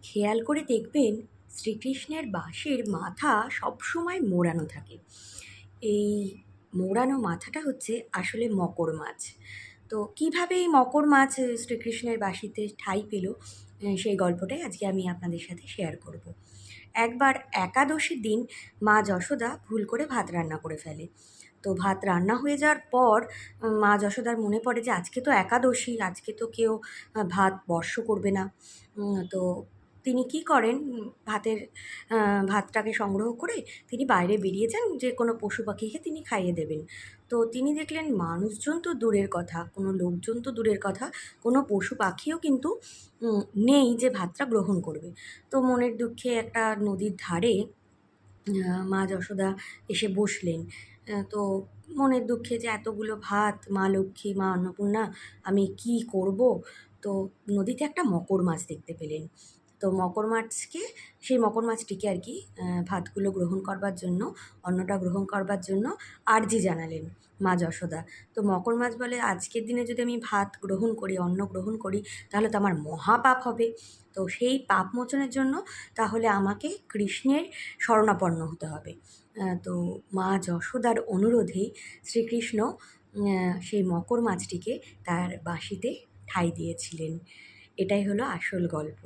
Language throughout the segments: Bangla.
খেয়াল করে দেখবেন শ্রীকৃষ্ণের বাঁশির মাথা সবসময় মোড়ানো থাকে। এই মোড়ানো মাথাটা হচ্ছে আসলে মকর মাছ। তো কিভাবে এই মকর মাছ শ্রীকৃষ্ণের বাঁশিতে ঠাঁই পেল, সেই গল্পটাই আজকে আমি আপনাদের সাথে শেয়ার করব। একবার একাদশীর দিন মা যশোদা ভুল করে ভাত রান্না করে ফেলে। তো ভাত রান্না হয়ে যাওয়ার পর মা যশোদার মনে পড়ে যে আজকে তো একাদশী, আজকে তো কেউ ভাত স্পর্শ করবে না। তো তিনি কি করেন, ভাতটাকে সংগ্রহ করে তিনি বাইরে বেরিয়ে যান যে কোনো পশু পাখিকে তিনি খাইয়ে দেবেন। তো তিনি দেখলেন মানুষজন তো দূরের কথা, কোনো লোকজন তো দূরের কথা, কোনো পশু পাখিও কিন্তু নেই যে ভাতটা গ্রহণ করবে। তো মনের দুঃখে একটা নদীর ধারে মা যশোদা এসে বসলেন। তো মনের দুঃখে যে এতগুলো ভাত, মা লক্ষ্মী, মা অন্নপূর্ণা, আমি কি করব? তো নদীতে একটা মকর মাছ দেখতে পেলেন। তো মকর মাছকে, সেই মকর মাছটিকে আর কি ভাতগুলো গ্রহণ করবার জন্য, অন্নটা গ্রহণ করবার জন্য আর্জি জানালেন মা যশোদা। তো মকর মাছ বলে, আজকের দিনে যদি আমি ভাত গ্রহণ করি, অন্ন গ্রহণ করি, তাহলে তো আমার মহাপাপ হবে। তো সেই পাপ মোচনের জন্য তাহলে আমাকে কৃষ্ণের শরণাপন্ন হতে হবে। তো মা যশোদার অনুরোধেই শ্রীকৃষ্ণ সেই মকর মাছটিকে তার বাঁশিতে ঠাঁই দিয়েছিলেন। এটাই হলো আসল গল্প।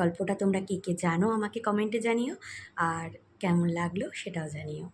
গল্পটা তোমরা কে কে জানো আমাকে কমেন্টে জানিও, আর কেমন লাগলো সেটাও জানিও।